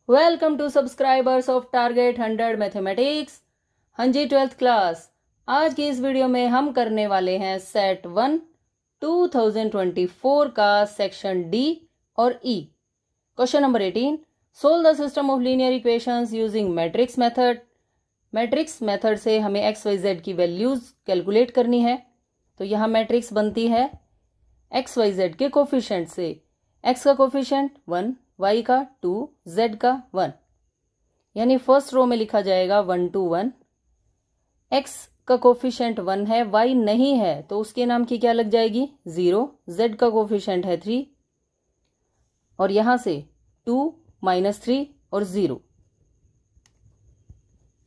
Welcome to subscribers of target 100 mathematics. हाँ जी, 12th class. आज की इस वीडियो में हम करने वाले हैं सेट 1 2024 का सेक्शन डी और E. Question number 18, solve the system of linear equations using matrix method. Matrix method से हमें एक्स वाई जेड की वैल्यूज कैलकुलेट करनी है। तो यहाँ मैट्रिक्स बनती है एक्स वाई जेड के कोफिशिएंट से। एक्स का कोफिशिएंट 1, y का 2, z का 1, यानी फर्स्ट रो में लिखा जाएगा 1 2 1। x का कोफिशिएंट 1 है, y नहीं है तो उसके नाम की क्या लग जाएगी 0। z का कोफिशिएंट है 3 और यहां से 2 -3 और 0।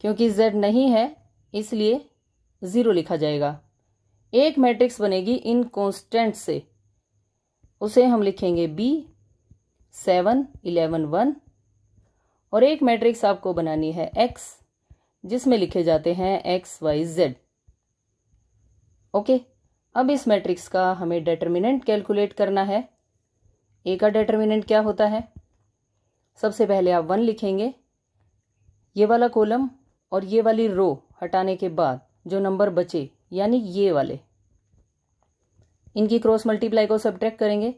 क्योंकि z नहीं है इसलिए 0 लिखा जाएगा। एक मैट्रिक्स बनेगी इन कांस्टेंट से, उसे हम लिखेंगे b 7 11 1। और एक मैट्रिक्स आपको बनानी है x जिसमें लिखे जाते हैं x y z। ओके, अब इस मैट्रिक्स का हमें डिटर्मिनेंट कैलकुलेट करना है। a का डिटर्मिनेंट क्या होता है? सबसे पहले आप 1 लिखेंगे। ये वाला कॉलम और ये वाली रो हटाने के बाद जो नंबर बचे यानी ये वाले, इनकी क्रॉस मल्टीप्लाई को सब्ट्रैक्ट करेंगे।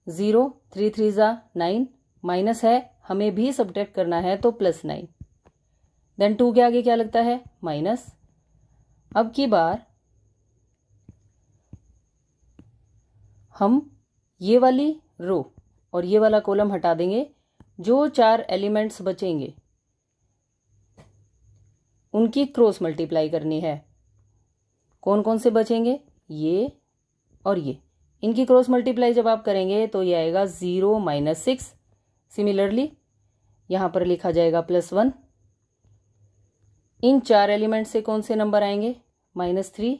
0 3 3 जा 9, माइनस है हमें भी सब्ट्रैक्ट करना है तो +9। देन 2 के आगे क्या लगता है माइनस। अब की बार हम ये वाली रो और ये वाला कॉलम हटा देंगे। जो 4 एलिमेंट्स बचेंगे उनकी क्रॉस मल्टीप्लाई करनी है। कौन कौन से बचेंगे? ये और ये। इनकी क्रॉस मल्टीप्लाई जब आप करेंगे तो ये आएगा 0 -6। सिमिलरली यहां पर लिखा जाएगा +1। इन 4 एलिमेंट से कौन से नंबर आएंगे? -3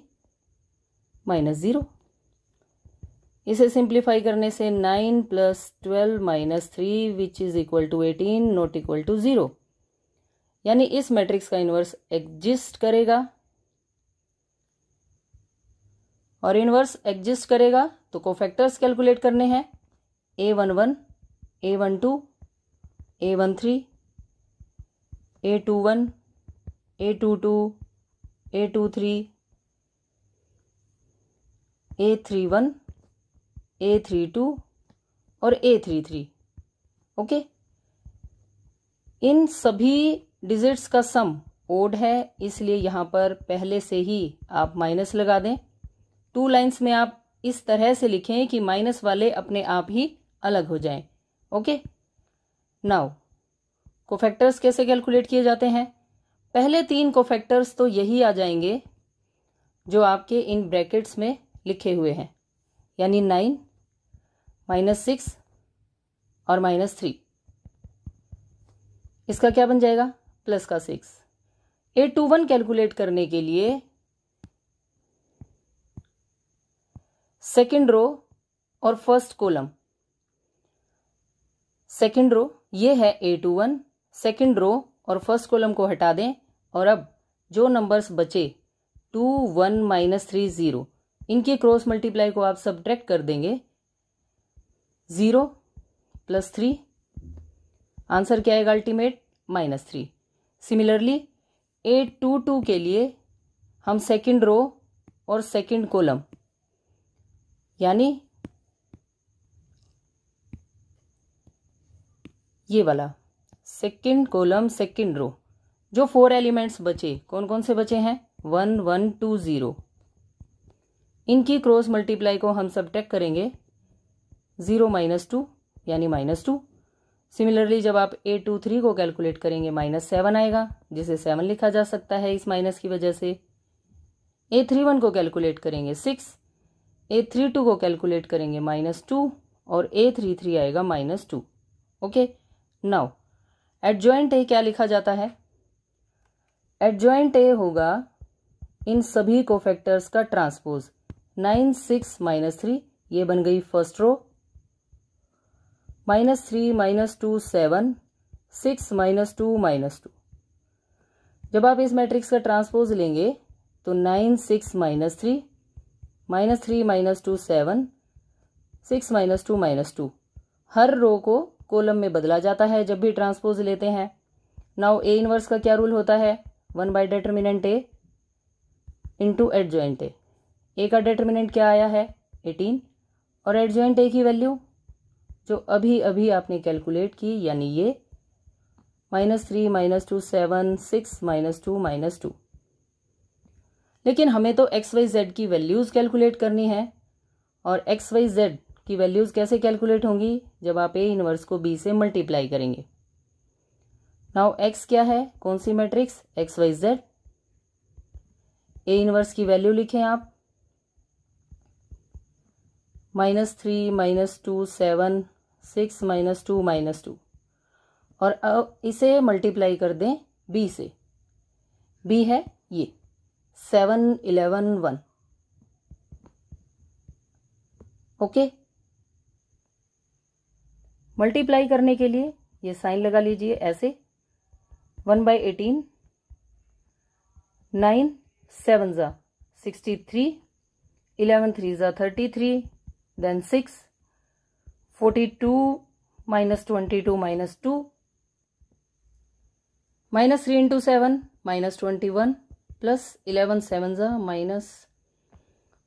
-0। इसे सिंप्लीफाई करने से 9 + 12 - 3 which is equal to 18 not equal to 0। यानी इस मैट्रिक्स का इनवर्स एग्जिस्ट करेगा और इनवर्स एग्जिस्ट करेगा तो कोफैक्टर्स कैलकुलेट करने हैं। a11 a12 a13 a21 a22 a23 a31 a32 और a33। ओके, इन सभी डिजिट्स का सम ओड है इसलिए यहां पर पहले से ही आप माइनस लगा दें। 2 लाइंस में आप इस तरह से लिखें कि माइनस वाले अपने आप ही अलग हो जाएं। ओके, नाउ कोफैक्टर्स कैसे कैलकुलेट किए जाते हैं? पहले 3 कोफैक्टर्स तो यही आ जाएंगे जो आपके इन ब्रैकेट्स में लिखे हुए हैं, यानी 9 -6 और -3। इसका क्या बन जाएगा? प्लस का 6। a21 कैलकुलेट करने के लिए सेकेंड रो और फर्स्ट कॉलम, सेकेंड रो ये है a21, सेकेंड रो और फर्स्ट कॉलम को हटा दें और अब जो नंबर्स बचे 2 1 -3 0, इनकी क्रॉस मल्टीप्लाई को आप सब्ट्रैक्ट कर देंगे। 0 + 3, आंसर क्या आएगा अल्टीमेट? -3। सिमिलरली a22 के लिए हम सेकेंड रो और सेकेंड कॉलम यानी ये वाला सेकेंड कॉलम सेकेंड रो, जो 4 एलिमेंट्स बचे कौन कौन से बचे हैं? 1 1 2 0, इनकी क्रॉस मल्टीप्लाई को हम सब्ट्रैक्ट करेंगे। 0 -2 यानी -2। सिमिलरली जब आप a23 को कैलकुलेट करेंगे -7 आएगा, जिसे 7 लिखा जा सकता है इस माइनस की वजह से। a31 को कैलकुलेट करेंगे 6, a32 को कैलकुलेट करेंगे -2 और a33 आएगा -2। ओके, नाउ एडजॉइंट ए क्या लिखा जाता है? एडजॉइंट ए होगा इन सभी कोफैक्टर्स का ट्रांसपोज। 9 6 -3 ये बन गई फर्स्ट रो, -3 -2 7 6 -2 -2। जब आप इस मैट्रिक्स का ट्रांसपोज लेंगे तो 9 6 -3 -3 -2 7 6 -2 -2, हर रो को कॉलम में बदला जाता है जब भी ट्रांसपोज लेते हैं। नाउ ए इनवर्स का क्या रूल होता है, 1/डिटर्मिनेंट ए इंटू एडजॉइंट ए। ए का डिटर्मिनेंट क्या आया है 18 और एडजॉइंट ए की वैल्यू जो अभी अभी आपने कैलकुलेट की यानी ये -3 -2 7 6 -2 -2। लेकिन हमें तो एक्स वाई जेड की वैल्यूज कैलकुलेट करनी है और एक्स वाई जेड की वैल्यूज कैसे कैलकुलेट होंगी, जब आप ए इनवर्स को बी से मल्टीप्लाई करेंगे। नाउ एक्स क्या है, कौन सी matrix, X Y Z. A inverse की वैल्यू लिखें आप -3 -2 7 6 -2 -2 और अब इसे मल्टीप्लाई कर दें बी से। बी है ये 7 11 1। ओके, मल्टीप्लाई करने के लिए ये साइन लगा लीजिए ऐसे, 1/18 9 7 ज़ा 63 11 3 ज़ा 33 देन 6 42 -22 -2 -3 इंटू 7 -21 प्लस 11 7 ज़ा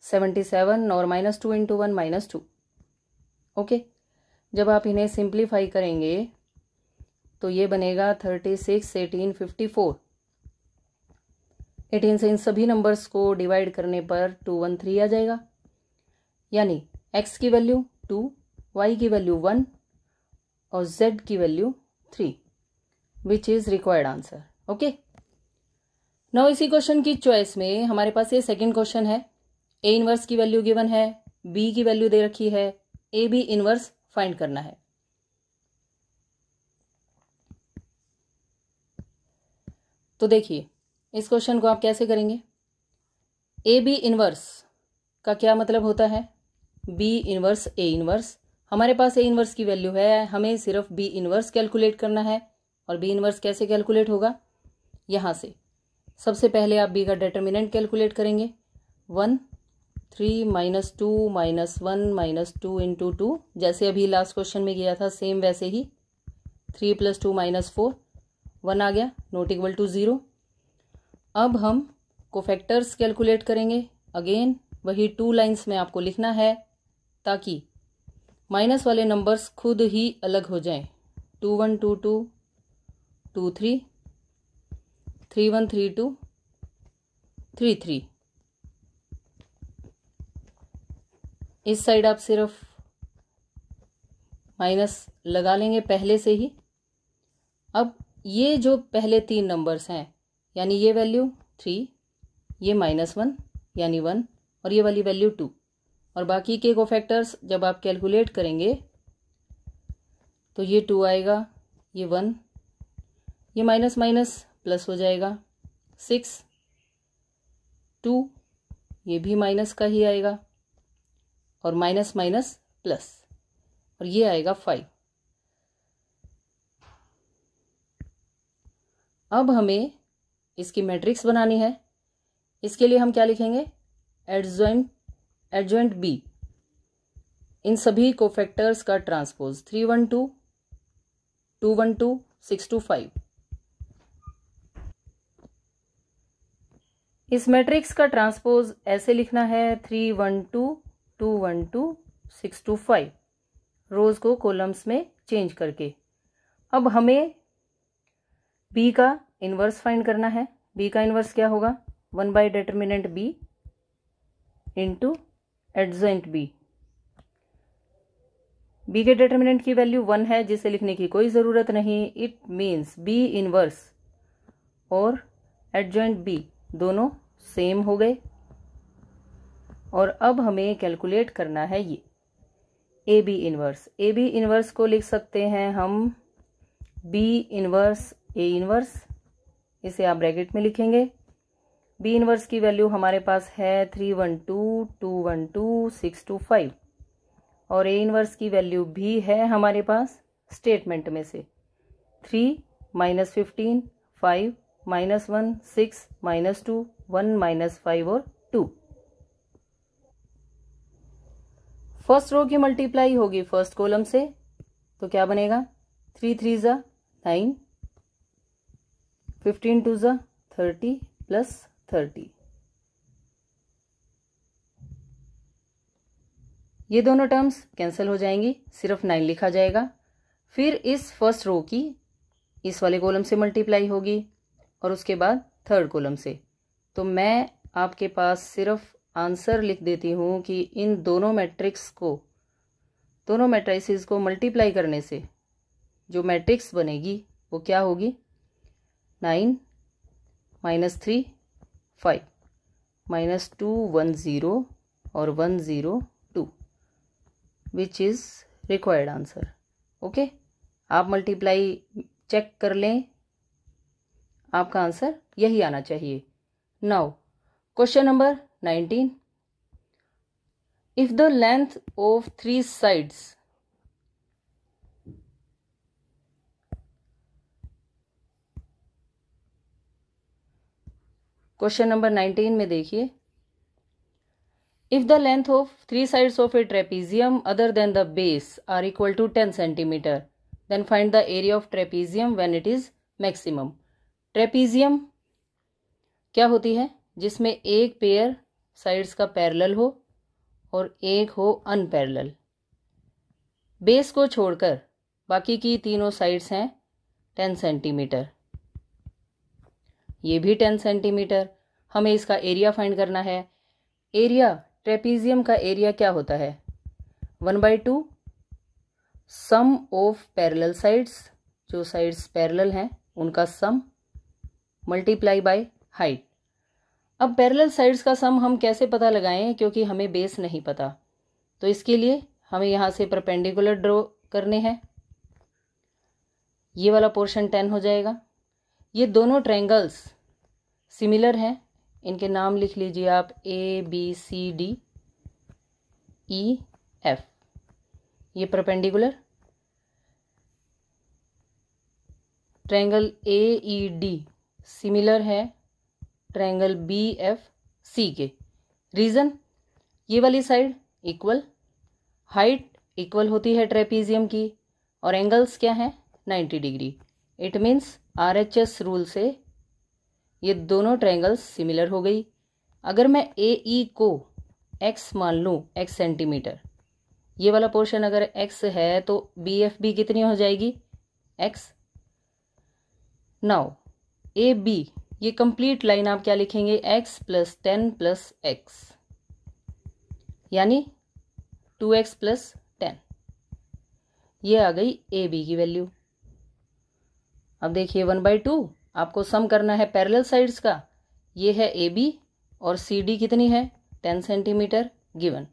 -77 और -2 इंटू 1 -2। ओके, जब आप इन्हें सिंप्लीफाई करेंगे तो ये बनेगा 36 18 54। 18 से इन सभी नंबर्स को डिवाइड करने पर 213 आ जाएगा, यानी x की वैल्यू 2, y की वैल्यू 1 और z की value 3, which is required answer. Okay, now इसी क्वेश्चन की चॉइस में हमारे पास ये सेकंड क्वेश्चन है। ए इनवर्स की वैल्यू गिवन है, बी की वैल्यू दे रखी है, ए बी इनवर्स फाइंड करना है। तो देखिए इस क्वेश्चन को आप कैसे करेंगे। ए बी इनवर्स का क्या मतलब होता है, बी इनवर्स ए इनवर्स। हमारे पास ए इनवर्स की वैल्यू है, हमें सिर्फ बी इनवर्स कैलकुलेट करना है। और बी इनवर्स कैसे कैलकुलेट होगा, यहाँ से सबसे पहले आप बी का डिटर्मिनेंट कैलकुलेट करेंगे। 1 3 -2 -1 -2 इंटू 2, जैसे अभी लास्ट क्वेश्चन में किया था सेम वैसे ही। 3 + 2 -4, 1 आ गया, नॉट इक्वल टू 0। अब हम कोफैक्टर्स कैलकुलेट करेंगे। अगेन वही 2 लाइंस में आपको लिखना है ताकि माइनस वाले नंबर्स खुद ही अलग हो जाएं। 2 1 2 2 2 3 3 1 3 2 3 3। इस साइड आप सिर्फ माइनस लगा लेंगे पहले से ही। अब ये जो पहले 3 नंबर्स हैं यानी ये वैल्यू 3, ये -1 यानी 1 और ये वाली वैल्यू 2 और बाकी के कोफैक्टर्स जब आप कैलकुलेट करेंगे तो ये 2 आएगा, ये 1, ये माइनस माइनस प्लस हो जाएगा 6, 2, ये भी माइनस का ही आएगा और माइनस माइनस प्लस और ये आएगा 5। अब हमें इसकी मैट्रिक्स बनानी है। इसके लिए हम क्या लिखेंगे, एडजॉइंट बी इन सभी कोफैक्टर्स का ट्रांसपोज 3 1 2 2 1 2 6 2 5। इस मैट्रिक्स का ट्रांसपोज ऐसे लिखना है 3 1 2 2 1 2 6 2 5, रोज को कॉलम्स में चेंज करके। अब हमें बी का इनवर्स फाइंड करना है। बी का इनवर्स क्या होगा, one by determinant B into adjoint B. B के डिटर्मिनेंट की वैल्यू 1 है जिसे लिखने की कोई ज़रूरत नहीं। इट मीन्स बी इनवर्स और एडजॉइंट बी दोनों सेम हो गए। और अब हमें कैलकुलेट करना है ये A B inverse. A B inverse को लिख सकते हैं हम बी इनवर्स ए इनवर्स, इसे आप ब्रैकेट में लिखेंगे। बी इनवर्स की वैल्यू हमारे पास है 3 1 2 2 1 2 6 2 5 और ए इनवर्स की वैल्यू भी है हमारे पास स्टेटमेंट में से 3 -15 5 -1 6 -2 1 -5 और 2। फर्स्ट रो की मल्टीप्लाई होगी फर्स्ट कॉलम से, तो क्या बनेगा 3 3 ज़ा 9, 15 2 ज़ा 30 प्लस 30, ये दोनों टर्म्स कैंसिल हो जाएंगी, सिर्फ 9 लिखा जाएगा। फिर इस फर्स्ट रो की इस वाले कॉलम से मल्टीप्लाई होगी और उसके बाद थर्ड कॉलम से। तो मैं आपके पास सिर्फ आंसर लिख देती हूँ कि इन दोनों मैट्रिक्स को, दोनों मैट्रिसेस को मल्टीप्लाई करने से जो मैट्रिक्स बनेगी वो क्या होगी, 9 -3 5 -2 1 0 और 1 0 2, which is required answer. Okay, आप मल्टीप्लाई चेक कर लें, आपका आंसर यही आना चाहिए। Now question number 19, if the length of 3 sides question number 19 में देखिए, if the length of 3 sides of a trapezium other than the base are equal to 10 centimetre, then find the area of trapezium when it is maximum. Trapezium क्या होती है, जिसमें एक pair sides का parallel हो और एक हो अनपैरेलल। बेस को छोड़कर बाकी की तीनों साइड्स हैं 10 सेंटीमीटर, ये भी 10 सेंटीमीटर। हमें इसका एरिया फाइंड करना है। एरिया, ट्रेपीजियम का एरिया क्या होता है, 1/2 सम ऑफ पैरेलल साइड्स, जो साइड्स पैरेलल हैं उनका सम, मल्टीप्लाई बाय हाइट। अब पैरेलल साइड्स का सम हम कैसे पता लगाएं, क्योंकि हमें बेस नहीं पता, तो इसके लिए हमें यहाँ से परपेंडिकुलर ड्रॉ करने हैं। ये वाला पोर्शन 10 हो जाएगा। ये दोनों ट्रायंगल्स सिमिलर हैं, इनके नाम लिख लीजिए आप, ABCD EF। ये परपेंडिकुलर, ट्रायंगल AED सिमिलर है ट्रायंगल BFC के। रीजन, ये वाली साइड इक्वल, हाइट इक्वल होती है ट्रेपीजियम की, और एंगल्स क्या हैं, 90 degree. It means RHS rule से ये दोनों ट्रायंगल्स सिमिलर हो गई। अगर मैं AE को x मान लूँ, x सेंटीमीटर, ये वाला पोर्शन अगर x है तो BF भी कितनी हो जाएगी, x। नाउ AB, ये कंप्लीट लाइन आप क्या लिखेंगे, x + 10 + x, यानी 2x + 10, ये आ गई AB की वैल्यू। अब देखिए 1/2 आपको सम करना है पैरेलल साइड्स का, ये है AB और CD कितनी है, 10 centimetre given,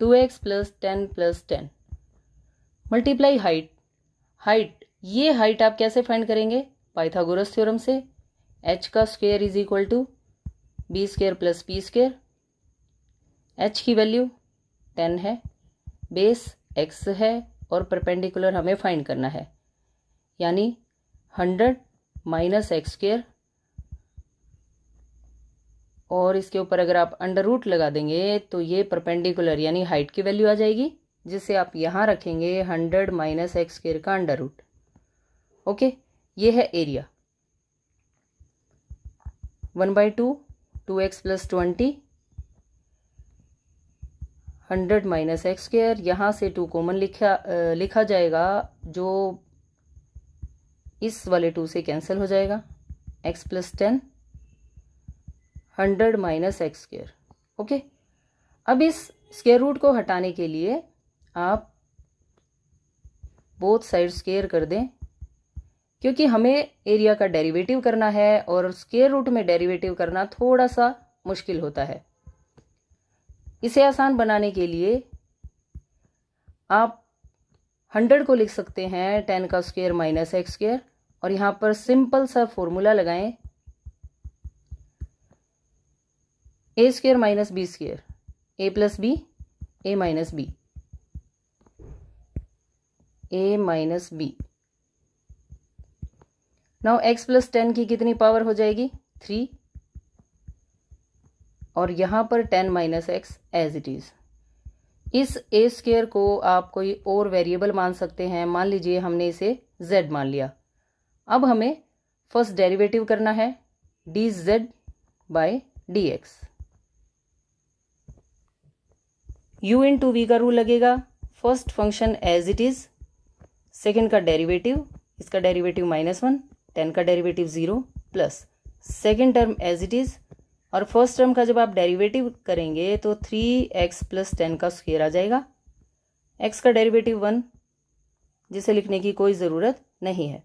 2x + 10 + 10 multiply height. Height, ये हाइट आप कैसे फाइंड करेंगे, पाइथागोरस थ्योरम से, h² = b² + p²। h की वैल्यू 10 है, बेस x है और परपेंडिकुलर हमें फाइंड करना है, यानी 100 - x², और इसके ऊपर अगर आप अंडर रूट लगा देंगे तो ये परपेंडिकुलर यानी हाइट की वैल्यू आ जाएगी, जिसे आप यहाँ रखेंगे 100 - x² का अंडर रूट। ओके, ये है एरिया 1/2 2x + 20 100 - x², यहाँ से 2 कॉमन लिखा जाएगा, जो इस वाले 2 से कैंसिल हो जाएगा, x + 10 100 - x²। ओके, अब इस स्क्वायर रूट को हटाने के लिए आप बोथ साइड स्क्वायर कर दें, क्योंकि हमें एरिया का डेरिवेटिव करना है और स्क्वायर रूट में डेरिवेटिव करना थोड़ा सा मुश्किल होता है। इसे आसान बनाने के लिए आप 100 को लिख सकते हैं 10 का स्क्वायर - x², और यहाँ पर सिंपल सा फॉर्मूला लगाएं, a² - b², a + b a - b, a - b। Now x + 10 की कितनी पावर हो जाएगी, 3, और यहाँ पर 10 - x एज इट इज। इस ए स्क्वायर को आप कोई और वेरिएबल मान सकते हैं, मान लीजिए हमने इसे z मान लिया। अब हमें फर्स्ट डेरिवेटिव करना है dz by dx। u into V का रूल लगेगा, first function as it is, second का डेरिवेटिव, इसका डेरिवेटिव -1, 10 का derivative 0 plus second term as it is, और फर्स्ट टर्म का जब आप डेरिवेटिव करेंगे तो 3x प्लस 10 का स्क्वायर आ जाएगा। x का डेरिवेटिव 1, जिसे लिखने की कोई ज़रूरत नहीं है।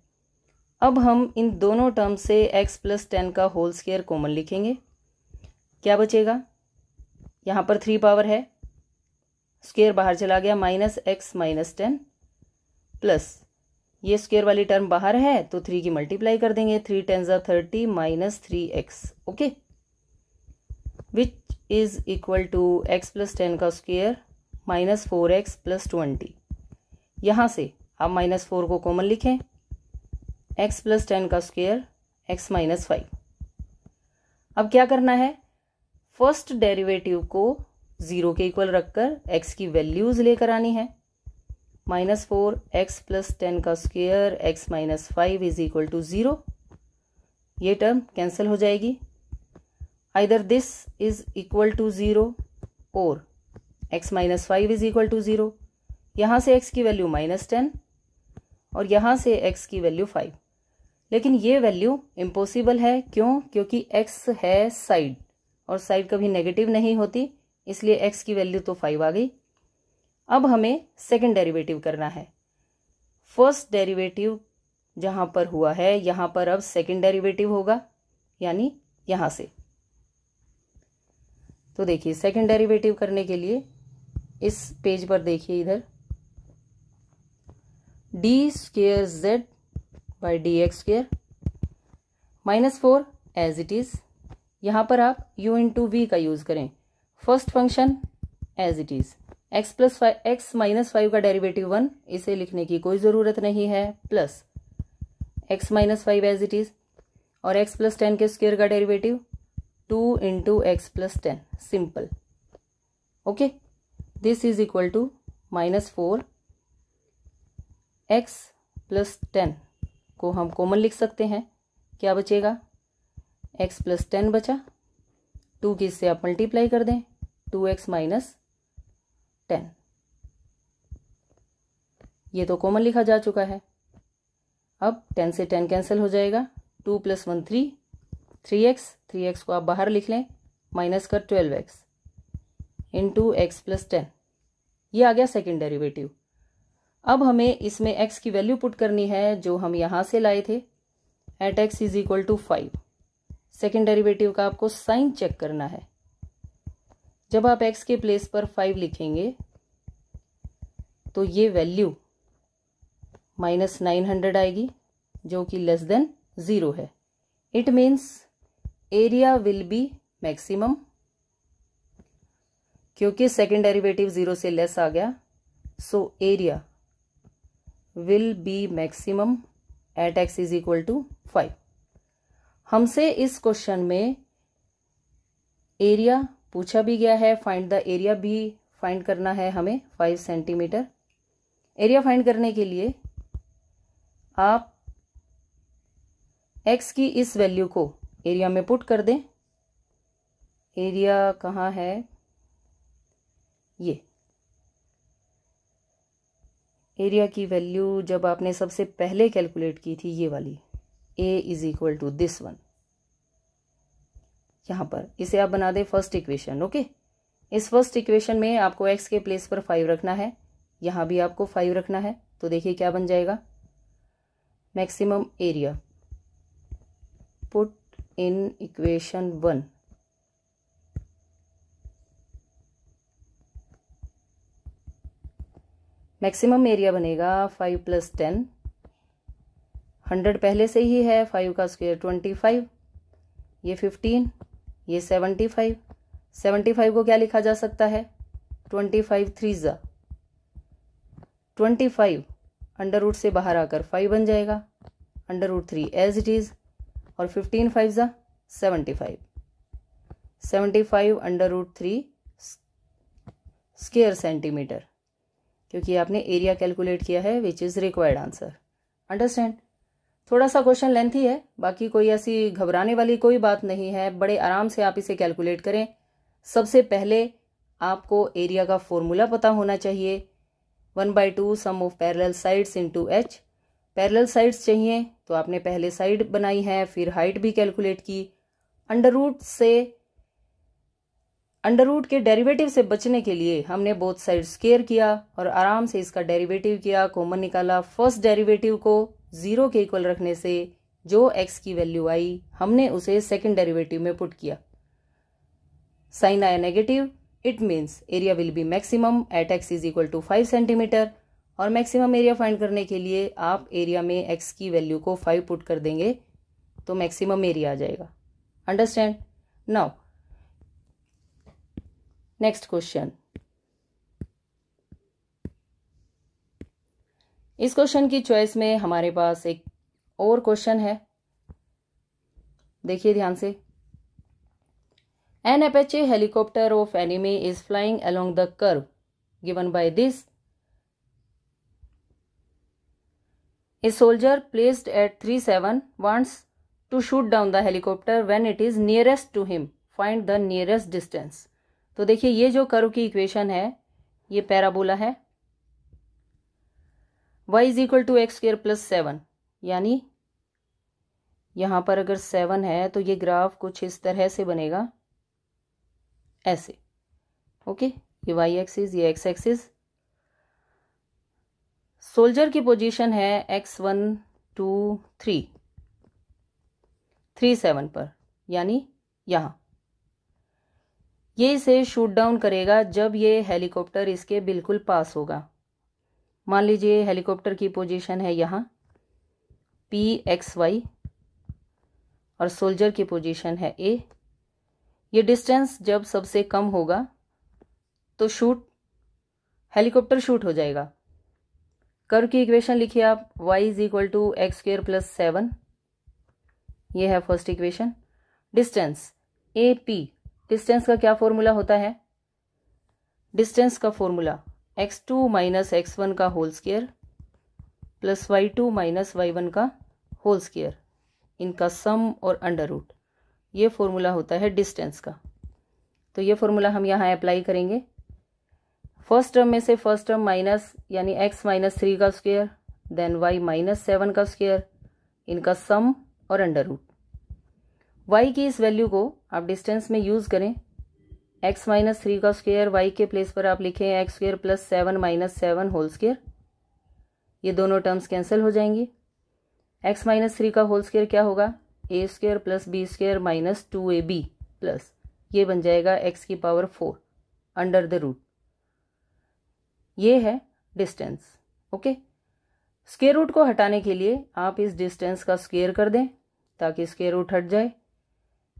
अब हम इन दोनों टर्म से x प्लस 10 का होल स्क्वायर कॉमन लिखेंगे। क्या बचेगा? यहाँ पर 3 पावर है, स्क्वायर बाहर चला गया, -x - 10 प्लस ये स्क्वायर वाली टर्म बाहर है तो 3 की मल्टीप्लाई कर देंगे, 3 10 30 -3x, okay, which is equal to x plus 10 का स्क्वायर -4x प्लस 20। यहाँ से आप -4 को कॉमन लिखें, x प्लस 10 का स्क्वायर x -5। अब क्या करना है? फर्स्ट डेरिवेटिव को 0 के इक्वल रखकर x की वैल्यूज लेकर आनी है। -4x प्लस 10 का square x -5 is equal to 0। ये टर्म कैंसिल हो जाएगी। Either this is equal to 0 और x -5 is equal to 0। यहाँ से x की वैल्यू -10 और यहाँ से x की वैल्यू 5। लेकिन ये वैल्यू इम्पॉसिबल है, क्यों? क्योंकि x है साइड और साइड कभी नेगेटिव नहीं होती, इसलिए x की वैल्यू तो 5 आ गई। अब हमें सेकंड डेरिवेटिव करना है। फर्स्ट डेरिवेटिव जहाँ पर हुआ है यहाँ पर अब सेकंड डेरिवेटिव होगा, यानी यहाँ से। तो देखिए सेकंड डेरिवेटिव करने के लिए इस पेज पर देखिए, इधर D square z by D X square -4 as it is. यहाँ पर आप u इंटू वी का यूज करें। First function as it is, x plus x -5 का डेरिवेटिव 1, इसे लिखने की कोई ज़रूरत नहीं है, plus x -5 as it is, और x प्लस 10 के स्क्वायर का derivative 2 into X plus 10, simple, okay. This is equal to -4 x plus 10 को हम कॉमन लिख सकते हैं। क्या बचेगा? x प्लस 10 बचा, 2 की इससे आप मल्टीप्लाई कर दें, 2x माइनस 10, ये तो कॉमन लिखा जा चुका है। अब 10 से 10 कैंसिल हो जाएगा, 2 + 1 3, 3x को आप बाहर लिख लें, माइनस कर 12x इंटू एक्स प्लस 10, ये आ गया सेकेंड डेरिवेटिव। अब हमें इसमें x की वैल्यू पुट करनी है जो हम यहाँ से लाए थे, at x is equal to 5। Second derivative का आपको साइन चेक करना है। जब आप x के प्लेस पर 5 लिखेंगे तो ये वैल्यू -900 आएगी, जो कि लेस देन 0 है। It means area will be maximum, क्योंकि सेकेंड डेरिवेटिव 0 से लेस आ गया, so area will be maximum at x is equal to 5। हमसे इस क्वेश्चन में एरिया पूछा भी गया है, फाइंड द एरिया भी फाइंड करना है हमें, 5 सेंटीमीटर। एरिया फाइंड करने के लिए आप x की इस वैल्यू को एरिया में पुट कर दें। एरिया कहाँ है? ये एरिया की वैल्यू जब आपने सबसे पहले कैलकुलेट की थी, ये वाली a is equal to this one, यहाँ पर इसे आप बना दें फर्स्ट इक्वेशन, ओके। इस फर्स्ट इक्वेशन में आपको x के प्लेस पर 5 रखना है, यहाँ भी आपको 5 रखना है, तो देखिए क्या बन जाएगा, maximum area put in equation 1, maximum area बनेगा 5 + 10, 100 पहले से ही है, 5 का स्क्वायर 25, ये 15, ये 75। 75 को क्या लिखा जा सकता है? 25 3 25, अंडर रूट से बाहर आकर 5 बन जाएगा, √3 एज इट इज, और 15 5 75, 75 √3 स्क्वायर सेंटीमीटर, क्योंकि आपने एरिया कैलकुलेट किया है विच इज़ रिक्वायर्ड आंसर। अंडरस्टैंड। थोड़ा सा क्वेश्चन लेंथी है, बाकी कोई ऐसी घबराने वाली कोई बात नहीं है, बड़े आराम से आप इसे कैलकुलेट करें। सबसे पहले आपको एरिया का फॉर्मूला पता होना चाहिए, 1/2 sum of parallel sides into h। Parallel sides चाहिए तो आपने पहले साइड बनाई है, फिर हाइट भी कैलकुलेट की। अंडर रूट के डेरिवेटिव से बचने के लिए हमने बोथ साइड स्क्वायर किया और आराम से इसका डेरिवेटिव किया, कॉमन निकाला। फर्स्ट डेरिवेटिव को 0 के इक्वल रखने से जो x की वैल्यू आई हमने उसे सेकंड डेरिवेटिव में पुट किया। साइन आया negative, it means area will be maximum at x is equal to 5 centimetre. और मैक्सिमम एरिया फाइंड करने के लिए आप एरिया में x की वैल्यू को 5 पुट कर देंगे तो मैक्सिमम एरिया आ जाएगा। अंडरस्टैंड। Now next question. इस क्वेश्चन की चॉइस में हमारे पास एक और क्वेश्चन है, देखिए ध्यान से। An Apache helicopter of enemy is flying along the curve given by this. A soldier placed at 37 wants to shoot down the helicopter when it is nearest to him. Find the nearest distance. तो देखिए ये जो curve की equation है ये parabola है, y is equal to X square plus 7, यानी यहां पर अगर 7 है तो ये ग्राफ कुछ इस तरह से बनेगा, ऐसे। ओके, ये y एक्सिस, ये x एक्सिस। सोल्जर की पोजीशन है x1 2 3 7 पर, यानी यहां। ये इसे शूट डाउन करेगा जब ये हेलीकॉप्टर इसके बिल्कुल पास होगा। मान लीजिए हेलीकॉप्टर की पोजीशन है यहां PXY और सोल्जर की पोजीशन है A। ये डिस्टेंस जब सबसे कम होगा तो हेलीकॉप्टर शूट हो जाएगा। कर्व की इक्वेशन लिखिए आप, y is equal to X square plus 7, ये है first equation. Distance AP, distance का क्या फॉर्मूला होता है? डिस्टेंस का फॉर्मूला x2 माइनस x1 का whole square plus y2 minus y1 का होल स्क्वायर, इनका सम और अंडर रूट, ये फॉर्मूला होता है डिस्टेंस का। तो ये फॉर्मूला हम यहाँ अप्लाई करेंगे। फर्स्ट टर्म में से फर्स्ट टर्म माइनस, यानी x माइनस 3 का स्क्वायर, देन y माइनस 7 का स्क्वायर, इनका सम और अंडर रूट। y की इस वैल्यू को आप डिस्टेंस में यूज करें, x माइनस 3 का स्क्वायर, y के प्लेस पर आप लिखें X square plus 7 minus 7 whole square, ये दोनों टर्म्स कैंसिल हो जाएंगी। x माइनस 3 का होल स्क्वायर क्या होगा? a square plus B square minus 2ab plus, ये बन जाएगा x की पावर 4 अंडर द रूट। ये है डिस्टेंस। ओके, स्क्वायर रूट को हटाने के लिए आप इस डिस्टेंस का स्क्वायर कर दें ताकि स्क्वायर रूट हट जाए।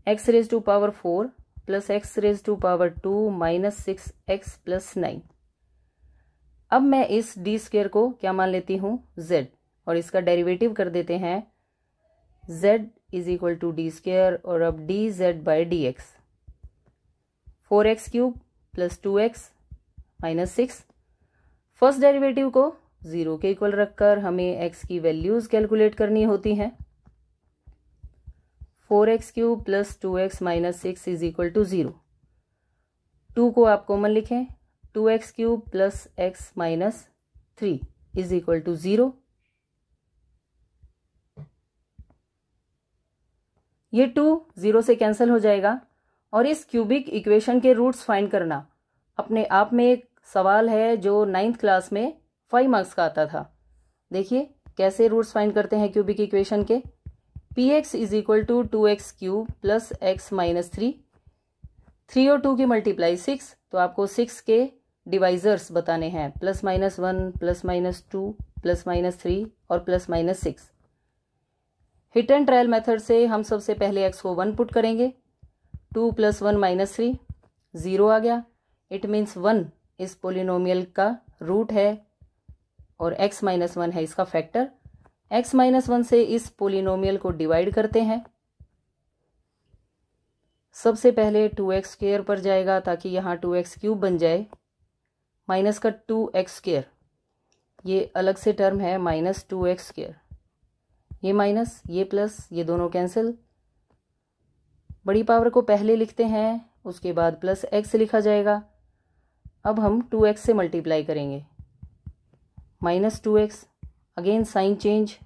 x raise to power 4 plus x raise to power 2 minus 6x plus 9। अब मैं इस d स्क्वायर को क्या मान लेती हूँ? z, और इसका डेरिवेटिव कर देते हैं z is equal to D square, और अब dz by dx, 4x cube plus 2x minus 6। First derivative को 0 के इक्वल रखकर हमें x की वैल्यूज कैलकुलेट करनी होती हैं। 4x cube plus 2x minus 6 is equal to 0। 2 को आप कॉमन लिखें, 2x cube plus x minus 3 is equal to 0। ये 2 0 से कैंसिल हो जाएगा। और इस क्यूबिक इक्वेशन के रूट्स फाइंड करना अपने आप में एक सवाल है जो 9th क्लास में 5 मार्क्स का आता था। देखिए कैसे रूट्स फाइंड करते हैं क्यूबिक इक्वेशन के। px is equal to 2x cube plus x minus 3, 3 और 2 की मल्टीप्लाई 6, तो आपको 6 के डिवाइजर्स बताने हैं, plus minus 1 plus minus 2 plus minus 3 और plus minus 6। Hit and trial method से हम सबसे पहले x को 1 पुट करेंगे, 2 प्लस 1 माइनस 3, 0 आ गया। इट मीन्स 1 इस पोलिनोमियल का रूट है और x माइनस 1 है इसका फैक्टर। x माइनस 1 से इस पोलिनोमियल को डिवाइड करते हैं। सबसे पहले 2x स्क्वायर पर जाएगा ताकि यहाँ 2x क्यूब बन जाए, माइनस का 2x², ये अलग से टर्म है -2x², ये माइनस ये प्लस, ये दोनों कैंसिल। बड़ी पावर को पहले लिखते हैं, उसके बाद प्लस x लिखा जाएगा। अब हम 2x से मल्टीप्लाई करेंगे, -2x, अगेन साइन चेंज,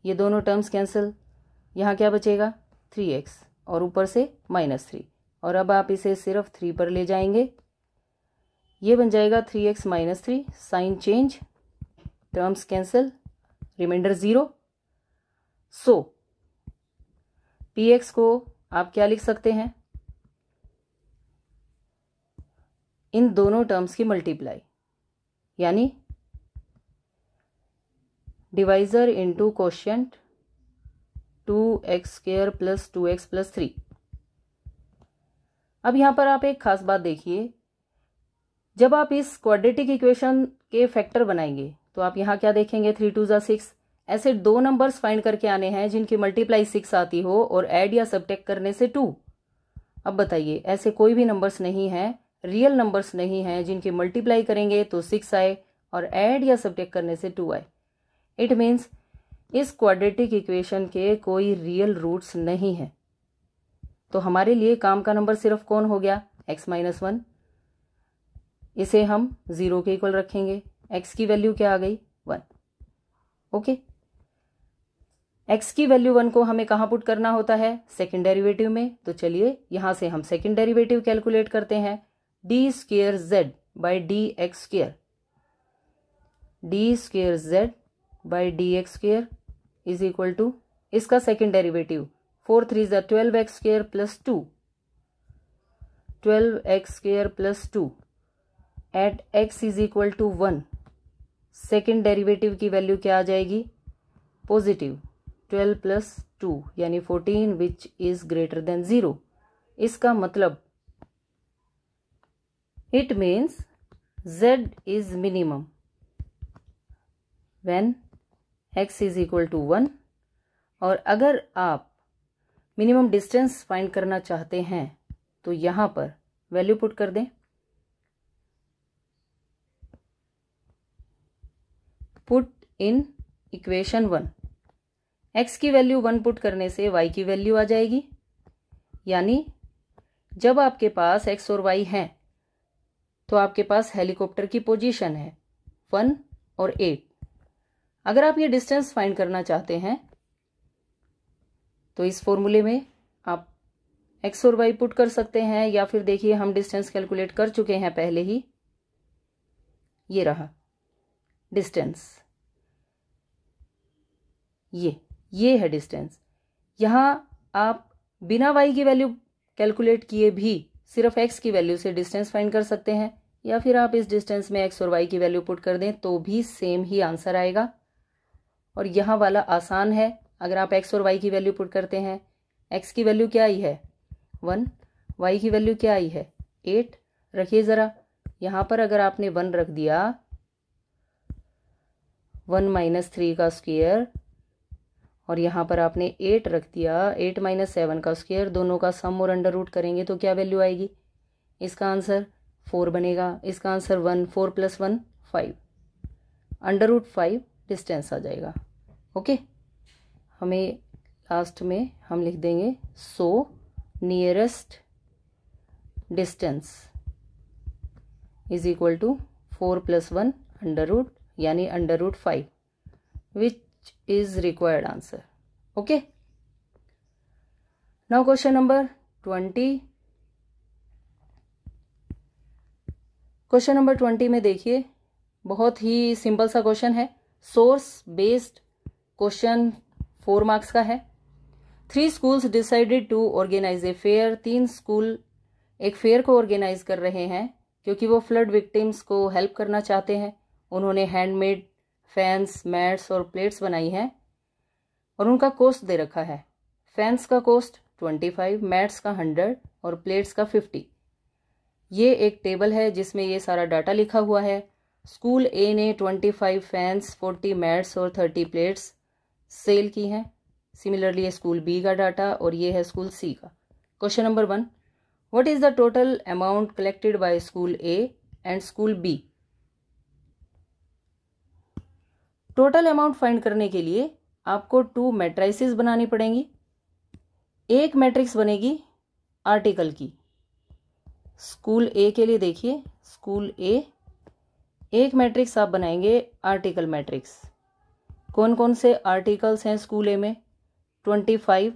ये दोनों टर्म्स कैंसिल। यहाँ क्या बचेगा 3x और ऊपर से -3, और अब आप इसे सिर्फ 3 पर ले जाएंगे, ये बन जाएगा 3x - 3, sign change, terms cancel, remainder 0। So px को आप क्या लिख सकते हैं, इन दोनों टर्म्स की मल्टीप्लाई, यानी divisor into quotient 2x² + 2x + 3। अब यहां पर आप एक खास बात देखिए, जब आप इस क्वाड्रेटिक इक्वेशन के फैक्टर बनाएंगे तो आप यहां क्या देखेंगे, 3 2 = 6। ऐसे दो नंबर्स फाइंड करके आने हैं जिनकी मल्टीप्लाई 6 आती हो और ऐड या सब्ट्रैक्ट करने से 2। अब बताइए, ऐसे कोई भी नंबर्स नहीं है, रियल नंबर्स नहीं है जिनकी मल्टीप्लाई करेंगे तो 6 आए और ऐड या सब्ट्रैक्ट करने से 2 आए। इट मीन्स इस क्वाड्रेटिक इक्वेशन के कोई रियल रूट्स नहीं है। तो हमारे लिए काम का नंबर सिर्फ कौन हो गया, x - 1। इसे हम 0 के इक्वल रखेंगे, x की वैल्यू क्या आ गई 1। ओके, x की वैल्यू 1 को हमें कहाँ पुट करना होता है, सेकंड डेरिवेटिव में। तो चलिए यहां से हम सेकंड डेरिवेटिव कैलकुलेट करते हैं, d²z / dx², d²z / dx² is equal to इसका second derivative 4 3 = 12x² + 2, 12x² + 2 at x is equal to 1। Second derivative की वैल्यू क्या आ जाएगी, पॉजिटिव 12 + 2 यानी 14 विच इज ग्रेटर देन 0। इसका मतलब it means z is minimum when x is equal to 1। और अगर आप मिनिमम डिस्टेंस फाइंड करना चाहते हैं तो यहां पर वैल्यू पुट कर दें, पुट इन इक्वेशन 1। x की वैल्यू 1 पुट करने से y की वैल्यू आ जाएगी, यानी जब आपके पास x और y हैं तो आपके पास हेलीकॉप्टर की पोजीशन है 1 और 8। अगर आप ये डिस्टेंस फाइंड करना चाहते हैं तो इस फॉर्मूले में आप x और y पुट कर सकते हैं, या फिर देखिए हम डिस्टेंस कैलकुलेट कर चुके हैं पहले ही, ये रहा डिस्टेंस, ये है डिस्टेंस। यहां आप बिना y की वैल्यू कैलकुलेट किए भी सिर्फ x की वैल्यू से डिस्टेंस फाइंड कर सकते हैं, या फिर आप इस डिस्टेंस में x और y की वैल्यू पुट कर दें तो भी सेम ही आंसर आएगा। और यहाँ वाला आसान है, अगर आप x और y की वैल्यू पुट करते हैं, x की वैल्यू क्या आई है 1, y की वैल्यू क्या आई है 8। रखिए ज़रा, यहाँ पर अगर आपने 1 रख दिया, 1 - 3 का स्क्वायर, और यहाँ पर आपने 8 रख दिया, 8 - 7 का स्क्वायर, दोनों का सम और अंडर रूट करेंगे तो क्या वैल्यू आएगी, इसका आंसर 4 बनेगा। इसका आंसर 1, 4 + 1 5, अंडर रूट 5 डिस्टेंस आ जाएगा। ओके, हमें लास्ट में हम लिख देंगे so nearest distance is equal to 4 + 1 under root, यानी under root 5, which is required answer. Okay, now question number 20। Question number 20 में देखिए, बहुत ही सिंपल सा क्वेश्चन है, सोर्स बेस्ड क्वेश्चन, 4 मार्क्स का है। 3 schools decided to organize a fair। 3 school एक फेयर को ऑर्गेनाइज कर रहे हैं क्योंकि वो फ्लड विक्टिम्स को हेल्प करना चाहते हैं। उन्होंने हैंडमेड फैंस, मैट्स और प्लेट्स बनाई हैं और उनका कॉस्ट दे रखा है। फैंस का कॉस्ट 25, मैट्स का 100 और प्लेट्स का 50। ये एक टेबल है जिसमें ये सारा डाटा लिखा हुआ है। स्कूल ए ने 25 फैंस, 40 मैट्स और 30 प्लेट्स सेल की हैं। सिमिलरली ये स्कूल बी का डाटा और ये है स्कूल सी का। Question number 1, what is the total amount collected by school A and school B total amount find करने के लिए आपको 2 मैट्रिसेस बनानी पड़ेंगी। एक मैट्रिक्स बनेगी आर्टिकल की। स्कूल ए के लिए देखिए, स्कूल ए, एक मैट्रिक्स आप बनाएंगे आर्टिकल मैट्रिक्स। कौन कौन से आर्टिकल्स हैं स्कूल ए में? 25,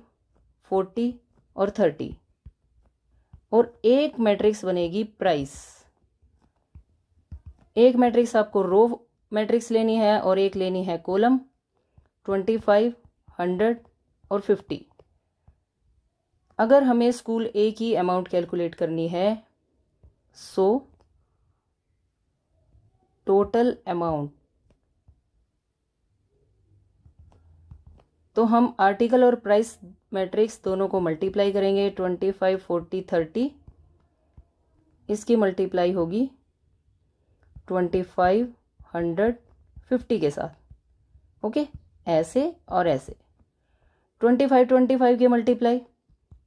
40 और 30। और एक मैट्रिक्स बनेगी प्राइस। एक मैट्रिक्स आपको रो मैट्रिक्स लेनी है और एक लेनी है कॉलम। 25, 100 और 50। अगर हमें स्कूल ए की अमाउंट कैलकुलेट करनी है, सो टोटल अमाउंट, तो हम आर्टिकल और प्राइस मैट्रिक्स दोनों को मल्टीप्लाई करेंगे। 25, 40, 30, इसकी मल्टीप्लाई होगी 25, 100, 50 के साथ। ओके, ऐसे और ऐसे। 25 की मल्टीप्लाई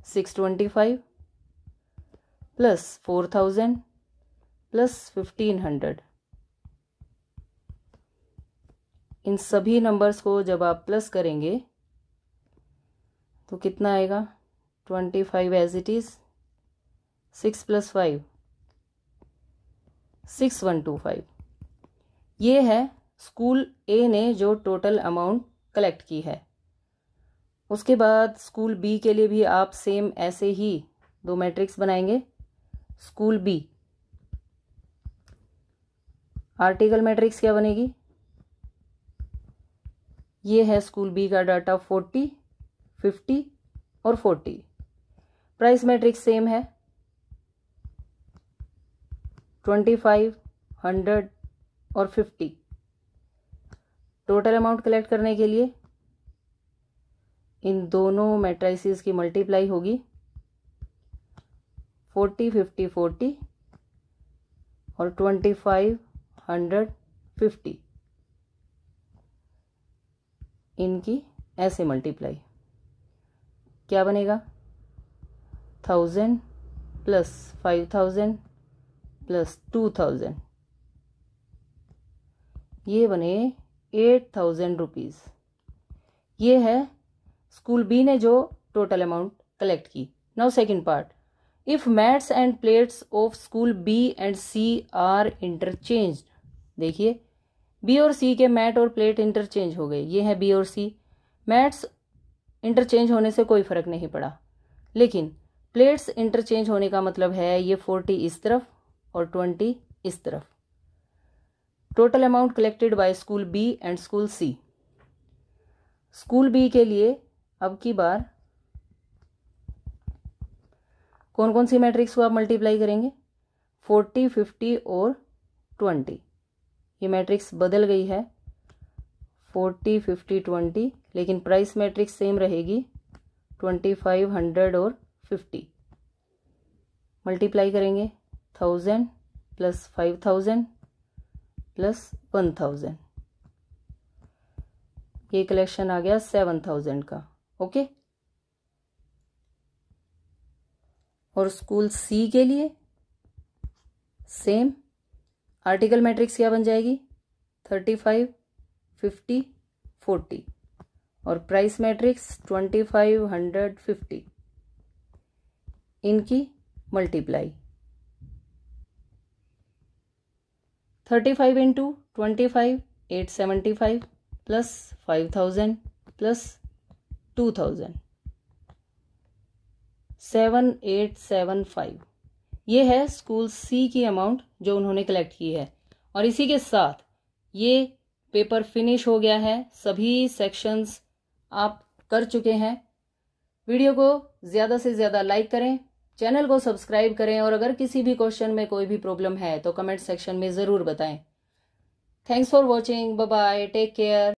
625 प्लस 4000 प्लस 1500। इन सभी नंबर्स को जब आप प्लस करेंगे तो कितना आएगा? 25 एज इट इज, 6 + 5 6125। ये है स्कूल ए ने जो टोटल अमाउंट कलेक्ट की है। उसके बाद स्कूल बी के लिए भी आप सेम ऐसे ही 2 मैट्रिक्स बनाएंगे। स्कूल बी, आर्टिकल मैट्रिक्स क्या बनेगी? ये है स्कूल बी का डाटा 40, 50 और 40। प्राइस मैट्रिक्स सेम है 25, 100 और 50। टोटल अमाउंट कलेक्ट करने के लिए इन दोनों मैट्रिसेस की मल्टीप्लाई होगी 40, 50, 40 और 25, 100, 50। इनकी ऐसे मल्टीप्लाई, क्या बनेगा? 1000 प्लस 5000 प्लस 2000, ये बने 8000 रुपीज़। ये है स्कूल बी ने जो टोटल अमाउंट कलेक्ट की। Now second part, if mats and plates of school B and C are interchanged. देखिए, बी और सी के मैट और प्लेट इंटरचेंज हो गए। ये है बी और सी। मैट्स इंटरचेंज होने से कोई फर्क नहीं पड़ा, लेकिन प्लेट्स इंटरचेंज होने का मतलब है ये 40 इस तरफ और 20 इस तरफ। Total amount collected by school B and school C. School B के लिए अब की बार कौन कौन सी मैट्रिक्स को आप मल्टीप्लाई करेंगे? 40, 50 और 20। ये मैट्रिक्स बदल गई है 40, 50, 20, लेकिन प्राइस मैट्रिक्स सेम रहेगी 25, 100 और 50। मल्टीप्लाई करेंगे 1000 प्लस 5000 प्लस 1000। ये कलेक्शन आ गया 7000 का। ओके, और स्कूल सी के लिए सेम आर्टिकल मैट्रिक्स क्या बन जाएगी? 35, 50, 40 और प्राइस मैट्रिक्स 25, 100, 50। इनकी मल्टीप्लाई 35 इंटू 25, 875 प्लस 5000 प्लस 2000, 7875। ये है स्कूल सी की अमाउंट जो उन्होंने कलेक्ट की है। और इसी के साथ ये पेपर फिनिश हो गया है। सभी सेक्शंस आप कर चुके हैं। वीडियो को ज़्यादा से ज़्यादा लाइक करें, चैनल को सब्सक्राइब करें और अगर किसी भी क्वेश्चन में कोई भी प्रॉब्लम है तो कमेंट सेक्शन में ज़रूर बताएं। Thanks for watching, bye bye, take care.